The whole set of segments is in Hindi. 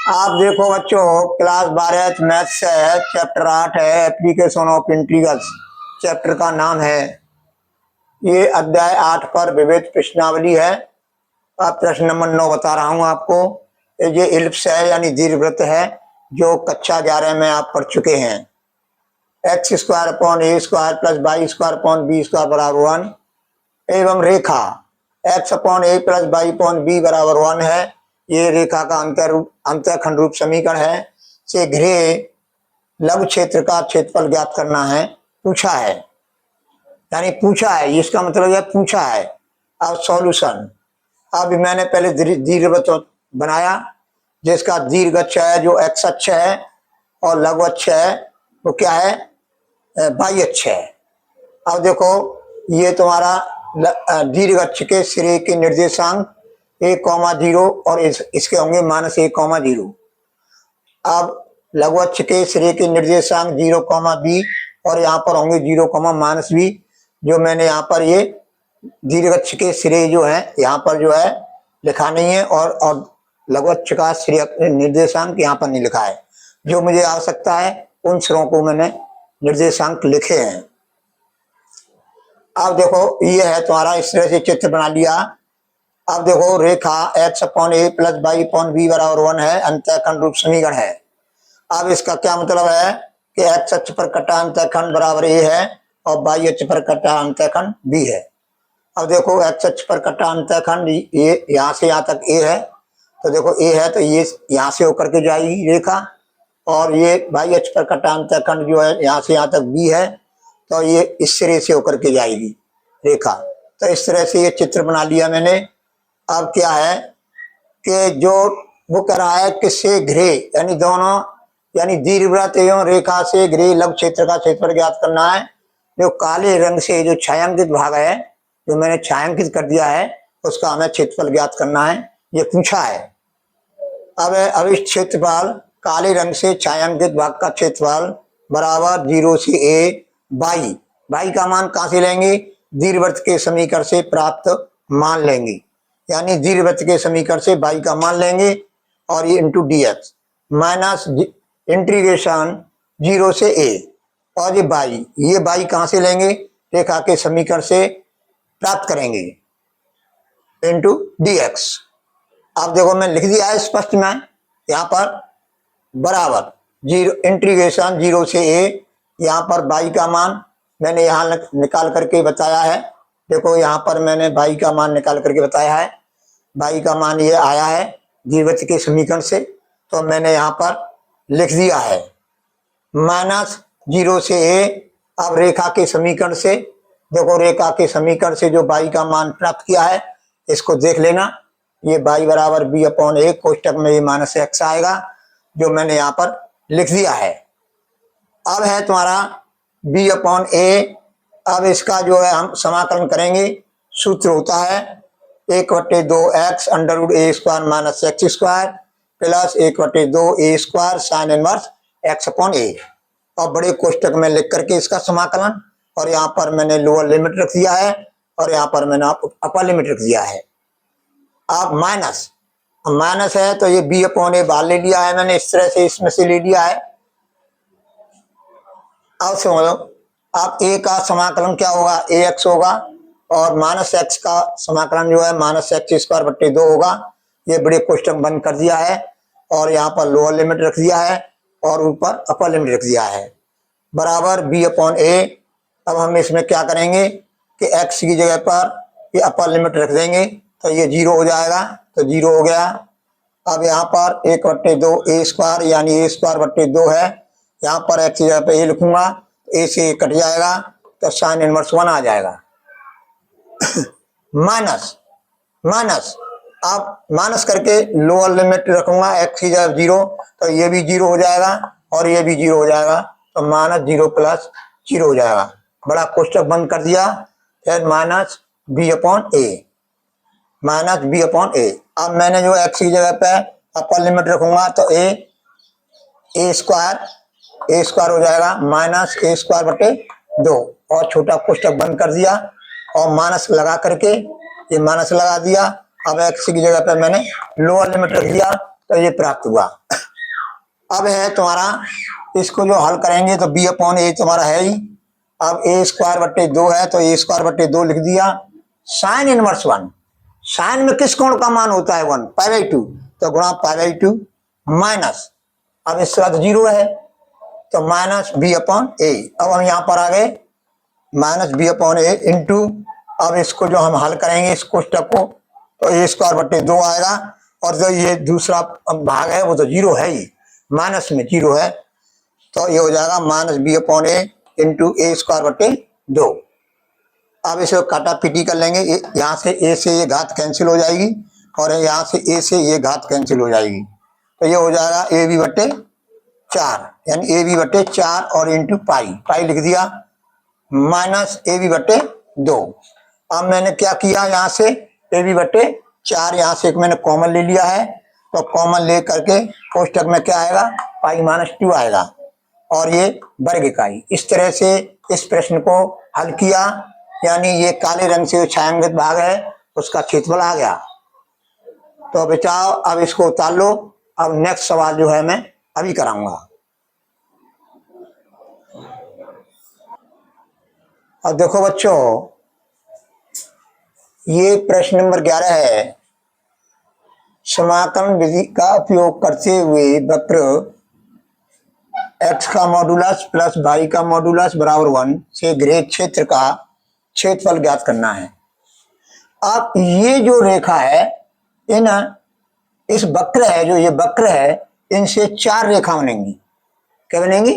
आप देखो बच्चों, क्लास 12 मैथ्स है, चैप्टर 8 है, एप्लीकेशन ऑफ इंटीग्रल्स चैप्टर का नाम है। ये अध्याय 8 पर विविध प्रश्नावली है। अब प्रश्न नंबर 9 बता रहा हूं आपको। ये इलिप्स है यानी दीर्घवृत्त है, जो कक्षा 11 में आप पढ़ चुके हैं। X square upon A square plus Y square upon B square बराबर 1 एवं रेखा X upon A plus Y upon B बराबर 1 है। ये रेखा का अंतःखंड रूप समीकरण है। से घिरे लघु क्षेत्र का क्षेत्रफल ज्ञात करना है, पूछा है। यानी पूछा है, इसका मतलब है पूछा है। अब सॉल्यूशन। अब मैंने पहले दीर्घवृत्त बनाया, जिसका दीर्घ अक्ष है जो एक्स अक्ष है, और लघु अक्ष है वो क्या है, वाई अक्ष है। अब देखो, ये तुम्हारा दीर्घ अक्ष के सिरे के निर्देशांक 1,0 और इसके होंगे -1,0। अब लघु अक्ष के सिरे के निर्देशांक 0,b और यहाँ पर होंगे 0,-b। जो मैंने यहाँ पर ये दीर्घ अक्ष के सिरे जो है यहाँ पर जो है लिखा नहीं है, और लघु अक्ष का सिरे निर्देशांक यहाँ पर नहीं लिखा है। जो मुझे आवश्यकता है उन सिरों को मैंने निर्देशांक लिखे हैं। अब देखो, ये है तुम्हारा, इस तरह से चित्र बना लिया। अब देखो, रेखा X upon A plus Y upon B बराबर 1 है, अंतःखंड रूप समीकरण है। अब इसका क्या मतलब है कि एक्स अक्ष पर कटा अंतःखंड बराबर ए है और वाई अक्ष पर कटा अंतःखंड बी है। अब देखो, एक्स अक्ष पर कटा अंतःखंड ये यहाँ से यहाँ तक ए है, तो देखो ए है तो ये यहाँ से होकर के जाएगी रेखा, और ये वाई अक्ष पर कटा अंतःखंड जो है यहाँ से यहाँ तक बी है, तो ये इस सिरे से होकर के जाएगी रेखा। तो इस तरह से ये चित्र बना लिया मैंने। अब क्या है कि जो वो कह रहा है कि से घिरे यानी दोनों, यानी दीर्घवृत्त एवं रेखा से घिरे लघु क्षेत्र का क्षेत्रफल ज्ञात करना है। जो काले रंग से जो छायांकित भाग है, जो मैंने छायांकित कर दिया है, उसका हमें क्षेत्रफल ज्ञात करना है, ये पूछा है। अब इस क्षेत्रफल काले रंग से छायांकित भाग का क्षेत्रफल बराबर 0 से a बाई। बाई का मान कहाँ से लेंगे, दीर्घवृत्त के समीकरण से प्राप्त मान लेंगे। यानी दीर्घवृत्त के समीकरण से बाई का मान लेंगे, और ये into D x minus integration 0 से a, और ये बाई कहाँ से लेंगे, रेखा के समीकरण से प्राप्त करेंगे, इंटू डी एक्स। अब देखो, मैं लिख दिया है स्पष्ट में यहाँ पर, बराबर 0 इंटीग्रेशन 0 से a। यहाँ पर बाई का मान मैंने यहाँ निकाल करके बताया है। देखो, यहाँ पर मैंने बाई का मान निकाल करके बताया है। बाई का मान ये आया है दीर्घवृत्त के समीकरण से, तो मैंने यहाँ पर लिख दिया है -0 से a। अब रेखा के समीकरण से देखो, रेखा के समीकरण से जो बाई का मान प्राप्त किया है, इसको देख लेना। ये बाई बराबर b अपॉन a, कोष्टक में ये -x आएगा, जो मैंने यहाँ पर लिख दिया है। अब है तुम्हारा b अपॉन a। अब इसका जो है हम समाकलन करेंगे। सूत्र होता है 1/2x under a square minus x square plus 1/2 a square sine inverse x upon a, और बड़े कोष्टक में लिख करके इसका समाकलन, और यहाँ पर मैंने लोअर लिमिट रख दिया है, और यहाँ पर मैंने अपर लिमिट रख दिया है। अब माइनस है तो ये b अपॉन a बाहर ले लिया है मैंने, इस तरह से इसमें से ले लिया है। अब समझो, अब a का समाकलन क्या होगा, ax होगा, और -x का समाकलन जो है -x स्क्वायर बट्टे 2 होगा। ये बड़े कोष्टक बंद कर दिया है, और यहाँ पर लोअर लिमिट रख दिया है, और ऊपर अपर लिमिट रख दिया है, बराबर b अपॉन a। अब हम इसमें क्या करेंगे कि x की जगह पर ये अपर लिमिट रख देंगे, तो ये 0 हो जाएगा, तो 0 हो गया। अब यहाँ पर 1/2 a स्क्वायर यानी a स्क्वायर बट्टे 2 है, यहाँ पर x की जगह पे a लिखूंगा, a से कट जाएगा, तो साइन इनवर्स 1 आ जाएगा। माइनस अब माइनस करके लोअर लिमिट रखूंगा, x की जगह 0, तो ये भी 0 हो जाएगा, और ये भी 0 हो जाएगा, तो -0 + 0 हो जाएगा। बड़ा कोष्टक बंद कर दिया, फिर -b अपॉन a। अब मैंने जो x की जगह पे अपर लिमिट रखूंगा, तो a स्क्वायर हो जाएगा -a स्क्वायर बटे 2, और छोटा कोष्टक बंद कर दिया, और माइनस लगा करके ये माइनस लगा दिया। अब x की जगह पे मैंने लोअर लिमिट रख दिया, तो ये प्राप्त हुआ। अब है तुम्हारा, इसको जो हल करेंगे तो बी अपॉन ए तुम्हारा है ही। अब ए स्क्वायर बट्टे 2 है तो ए स्क्वायर बट्टे 2 लिख दिया। साइन इनवर्स 1, साइन में किस कोण का मान होता है 1, π/2, तो गुणा π/2 माइनस, अब इसके बाद 0 है तो माइनस बी अपॉन ए। अब हम यहाँ पर आ गए माइनस बी अपॉन ए इंटू, अब इसको जो हम हल करेंगे इस कोष्टक को तो ए स्क्वायर बट्टे 2 आएगा, और जो ये दूसरा भाग है वो तो 0 है ही, माइनस में 0 है, तो ये हो जाएगा माइनस बी अपॉन ए इंटू ए स्क्वायर बट्टे 2। अब इसे काटा पीटी कर लेंगे, यहाँ से ए से ये घात कैंसिल हो जाएगी और यहाँ से ए से ये घात कैंसिल हो जाएगी, तो ये हो जाएगा ए बी बट्टे 4, यानी ए बी बट्टे 4 और इंटू पाई लिख दिया माइनस ए बी बट्टे 2। अब मैंने क्या किया, यहाँ से ए बी बट्टे 4 यहाँ से एक मैंने कॉमन ले लिया है, तो कॉमन ले करके कोष्टक में क्या आएगा, π-2 आएगा, और ये वर्ग इकाई। इस तरह से इस प्रश्न को हल किया, यानी ये काले रंग से छायांकित भाग है उसका क्षेत्रफल आ गया। तो बचाओ, अब इसको उतार लो। अब नेक्स्ट सवाल जो है मैं अभी कराऊंगा। अब देखो बच्चों, ये प्रश्न नंबर 11 है। समाकलन विधि का उपयोग करते हुए वक्र x का मॉडुलस प्लस y का मॉडुलस बराबर 1 से घिरे क्षेत्र का क्षेत्रफल ज्ञात करना है। अब ये जो रेखा है, इस वक्र है, जो ये वक्र है, इनसे 4 रेखा बनेंगी। क्या बनेंगी?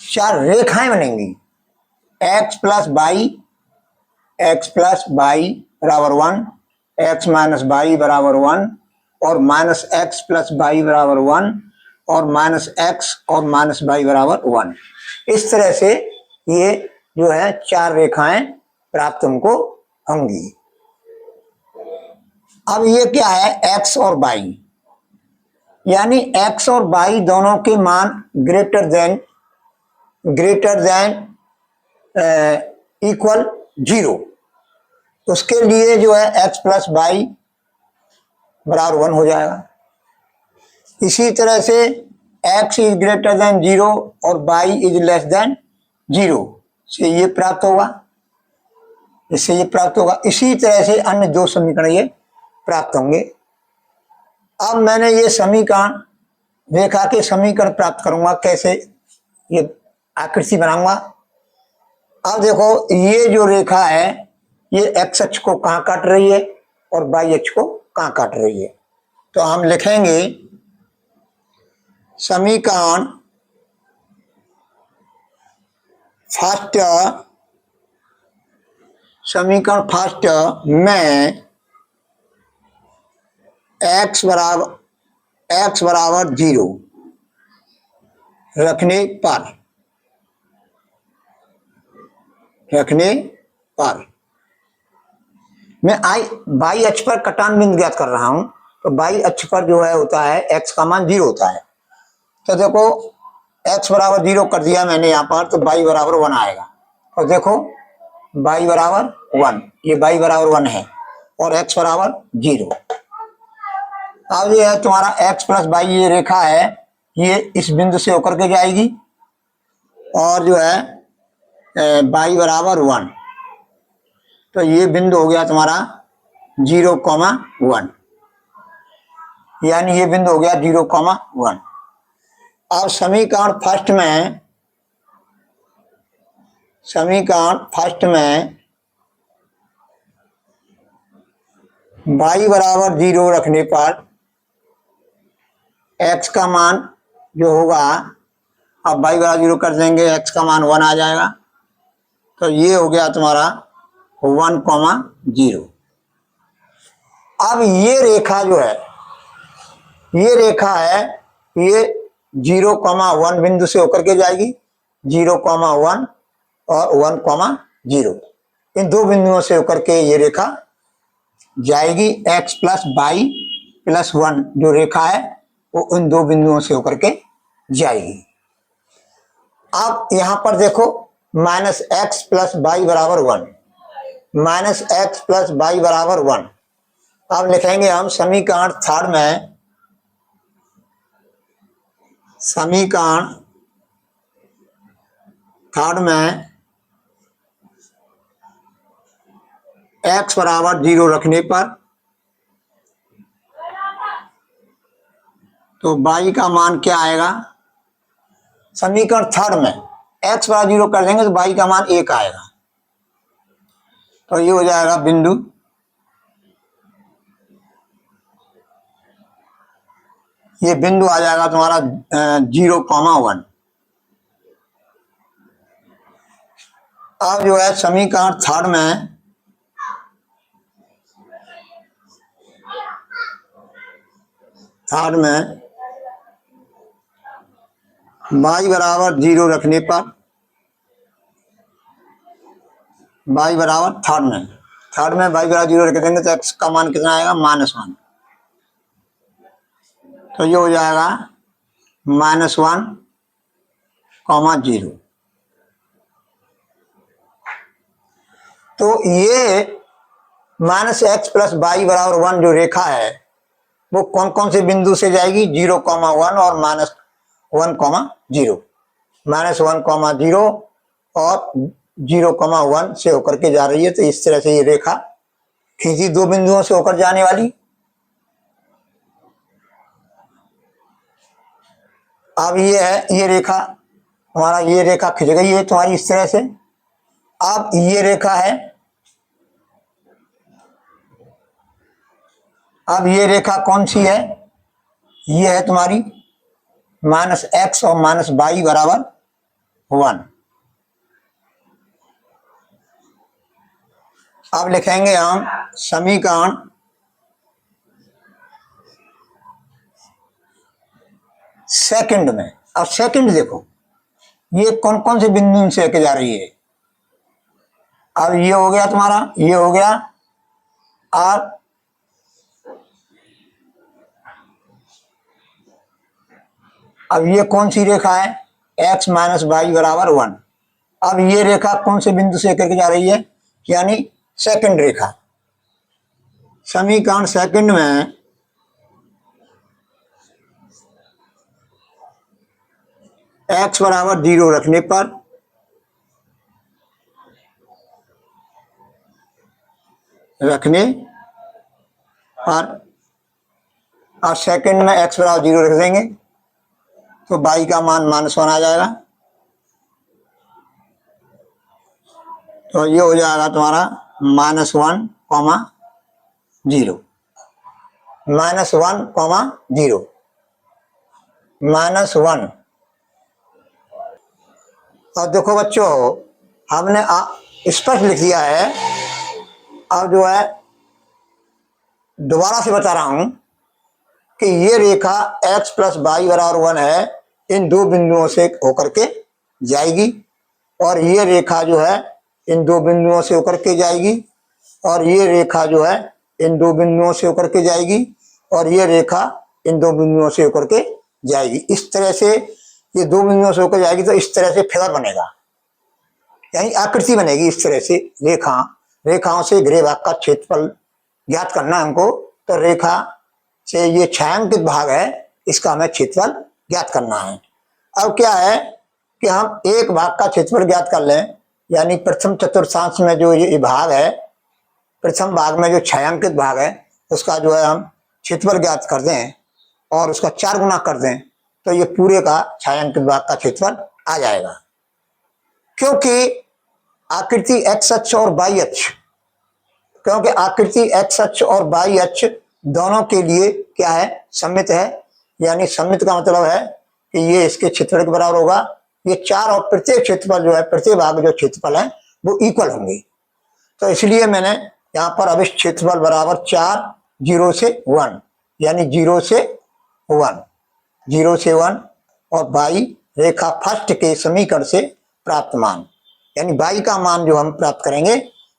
4 रेखाएं बनेंगी। x प्लस वाई बराबर 1, x माइनस वाई बराबर 1, और माइनस एक्स प्लस वाई बराबर 1, और माइनस एक्स और माइनस वाई बराबर 1। इस तरह से ये जो है 4 रेखाएं प्राप्त हमको होंगी। अब ये क्या है, x और y, यानी x और y दोनों के मान ग्रेटर देन इक्वल 0, उसके लिए जो है x प्लस वाई बराबर 1 हो जाएगा। इसी तरह से x इज ग्रेटर देन 0 और y इज लेस देन 0 से ये प्राप्त होगा, इससे ये प्राप्त होगा। इसी तरह से अन्य 2 समीकरण ये प्राप्त होंगे। अब मैंने ये समीकरण, रेखा के समीकरण प्राप्त करूंगा, कैसे ये आकृति बनाऊंगा। अब देखो, ये जो रेखा है ये x अक्ष को कहाँ काट रही है और y अक्ष को कहाँ काट रही है, तो हम लिखेंगे समीकरण फर्स्ट में x बराबर 0 रखने पर मैं y अक्ष पर कटान बिंदु ज्ञात कर रहा हूं, तो y अक्ष पर जो है होता है x का मान 0 होता है। तो देखो, x बराबर 0 कर दिया मैंने यहाँ पर, तो y बराबर 1 आएगा। और देखो y बराबर 1, ये y बराबर 1 है और x बराबर 0। अब ये है तुम्हारा x प्लस y, ये रेखा है, ये इस बिंदु से होकर के जाएगी, और जो है y बराबर 1, तो ये बिंदु हो गया तुम्हारा 0,1, यानी ये बिंदु हो गया 0,1। अब समीकरण फर्स्ट में y बराबर 0 रखने पर x का मान जो होगा, अब y बराबर 0 कर देंगे, x का मान 1 आ जाएगा, तो ये हो गया तुम्हारा 1,0। अब ये रेखा जो है, ये रेखा है, ये 0,1 बिंदु से होकर के जाएगी, 0,1 और 1,0, इन 2 बिंदुओं से होकर के ये रेखा जाएगी। x प्लस वाई प्लस 1 जो रेखा है वो उन 2 बिंदुओं से होकर के जाएगी। अब यहां पर देखो, माइनस एक्स प्लस वाई बराबर 1, माइनस एक्स प्लस वाई बराबर 1। अब लिखेंगे हम समीकरण थर्ड में, समीकरण थर्ड में x बराबर 0 रखने पर तो y का मान क्या आएगा। समीकरण थर्ड में x बराबर 0 कर देंगे तो y का मान 1 आएगा। तो ये हो जाएगा बिंदु, ये बिंदु आ जाएगा तुम्हारा 0,1। अब जो है समीकरण थर्ड में y बराबर 0 रखने पर, y बराबर थर्ड में y बराबर 0 रख देंगे तो x का मान कितना आएगा, -1। तो ये हो जाएगा -1,0। तो ये -x + y बराबर 1 जो रेखा है वो कौन कौन से बिंदु से जाएगी, 0,1 और -1,0। -1,0 और 0,1 से होकर के जा रही है। तो इस तरह से ये रेखा खींची, दो बिंदुओं से होकर जाने वाली। अब ये है, ये रेखा हमारा, ये रेखा खिंच गई है तुम्हारी इस तरह से। अब ये रेखा है, अब ये रेखा कौन सी है, ये है तुम्हारी -x और -y बराबर 1। अब लिखेंगे हम समीकरण सेकंड में। अब सेकंड देखो, ये कौन कौन से बिंदु से लेके जा रही है। अब ये हो गया तुम्हारा, ये हो गया, और अब ये कौन सी रेखा है, x - y बराबर 1। अब ये रेखा कौन से बिंदु से लेकर के जा रही है, यानी सेकंड रेखा। समीकरण सेकंड में x बराबर 0 रखने पर और सेकंड में x बराबर 0 रख देंगे तो y का मान -1 आ जाएगा। तो ये हो जाएगा तुम्हारा -1,0 -1,0 -1। और देखो बच्चों, हमने स्पष्ट लिख दिया है। अब जो है दोबारा से बता रहा हूं कि ये रेखा x + y बराबर 1 है, इन दो बिंदुओं से होकर के जाएगी, और ये रेखा जो है इन दो बिंदुओं से होकर के जाएगी, और ये रेखा जो है इन दो बिंदुओं से होकर के जाएगी, और ये रेखा इन दो बिंदुओं से होकर के जाएगी। इस तरह से ये दो बिंदुओं से होकर जाएगी तो इस तरह से फिगर बनेगा, यानी आकृति बनेगी। इस तरह से रेखाओं से गृह भाग का क्षेत्रफल ज्ञात करना है हमको। तो रेखा से ये छायांकित भाग है, इसका हमें क्षेत्रफल ज्ञात करना है। अब क्या है कि हम एक भाग का क्षेत्रफल ज्ञात कर लें, यानी प्रथम चतुर्थांश में जो ये भाग है, प्रथम भाग में जो छायांकित भाग है उसका जो है हम क्षेत्रफल ज्ञात कर दें और उसका 4 गुना कर दें तो ये पूरे का छायांकित भाग का क्षेत्रफल आ जाएगा। क्योंकि आकृति x अक्ष और y अक्ष, क्योंकि आकृति x अक्ष और y अक्ष दोनों के लिए क्या है, सममित है। यानी सममित का मतलब है कि ये इसके क्षेत्रफल के बराबर होगा। ये 4 और प्रत्येक क्षेत्रफल जो है, प्रत्येक भाग जो क्षेत्रफल है वो इक्वल होंगे। तो इसलिए मैंने यहाँ पर अभिष्ट क्षेत्रफल बराबर 4, 0 से 1, यानी 0 से 1 और y रेखा फर्स्ट के समीकरण से प्राप्त मान, यानी y का मान जो हम प्राप्त करेंगे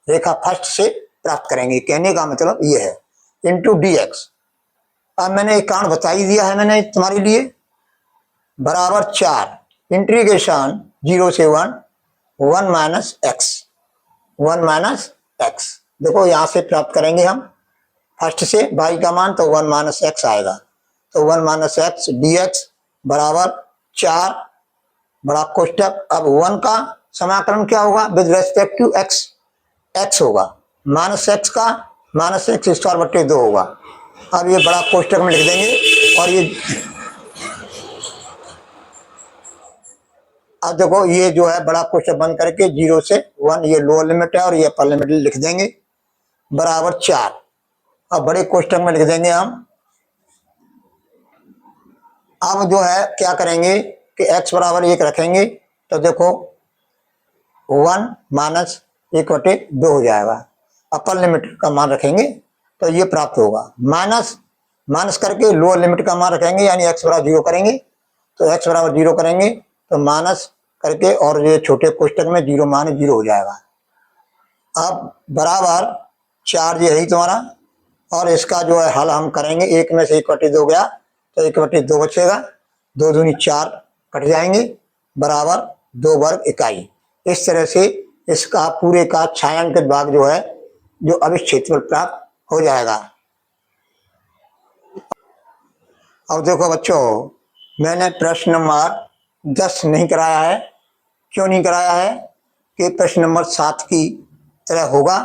रेखा फर्स्ट से प्राप्त करेंगे। कहने का मतलब ये है इंटू dx। अब मैंने एक कारण बता ही दिया है मैंने तुम्हारे लिए, बराबर 4 इंटीग्रेशन 0 से 1 1 - x। देखो यहां से प्राप्त करेंगे हम फर्स्ट से y का मान तो 1 माइनस एक्स आएगा, तो 1 माइनस एक्स डी एक्स बराबर 4 बड़ा कोष्टक। अब 1 का समाकलन क्या होगा with respect to X, X होगा माइनस एक्स का माइनस एक्स स्क्वायर बट्टे 2 होगा। अब ये बड़ा कोष्टक में लिख देंगे और ये अब देखो ये जो है बड़ा कोष्टक बंद करके 0 से 1 ये लोअर लिमिट है और ये अपर लिमिट लिख देंगे बराबर 4। अब बड़े कोष्टक में लिख देंगे हम। अब जो है क्या करेंगे कि x बराबर 1 रखेंगे तो देखो 1 माइनस 1/2 हो जाएगा। अपर लिमिट का मान रखेंगे तो ये प्राप्त होगा। माइनस माइनस करके लोअर लिमिट का मान रखेंगे यानी x बराबर 0 करेंगे, तो x बराबर 0 करेंगे तो माइनस करके और ये छोटे कोष्टक में 0 मान 0 हो जाएगा। अब बराबर 4 ये है तुम्हारा और इसका जो है हल हम करेंगे। 1 में से 1/2 गया तो 1/2 बचेगा, 2 दूनी 4 कट जाएंगे बराबर 2 वर्ग इकाई। इस तरह से इसका पूरे का छायांकित भाग जो है जो अभिष्ट क्षेत्रफल प्राप्त हो जाएगा। अब देखो बच्चों मैंने प्रश्न नंबर 10 नहीं कराया है। क्यों नहीं कराया है कि प्रश्न नंबर 7 की तरह होगा।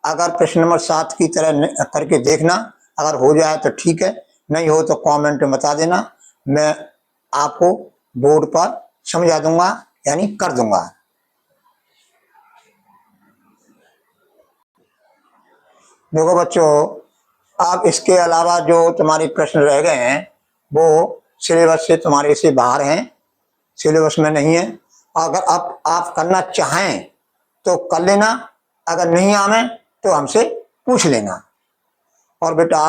अगर प्रश्न नंबर 7 की तरह करके देखना, अगर हो जाए तो ठीक है, नहीं हो तो कमेंट में बता देना, मैं आपको बोर्ड पर समझा दूंगा यानी कर दूंगा। देखो बच्चों अब इसके अलावा जो तुम्हारे प्रश्न रह गए हैं वो सिलेबस से तुम्हारे से बाहर हैं, सिलेबस में नहीं है। अगर आप करना चाहें तो कर लेना, अगर नहीं आवे तो हमसे पूछ लेना। और बेटा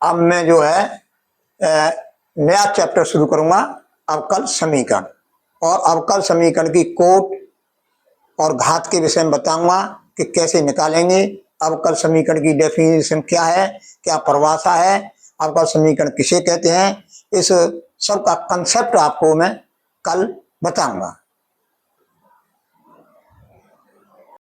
अब मैं जो है नया चैप्टर शुरू करूंगा अवकल समीकरण, और अवकल समीकरण की कोट और घात के विषय में बताऊंगा कि कैसे निकालेंगे। अवकल समीकरण की डेफिनेशन क्या है, क्या परिभाषा है, अवकल समीकरण किसे कहते हैं, इस सब का कंसेप्ट आपको मैं कल बताऊंगा।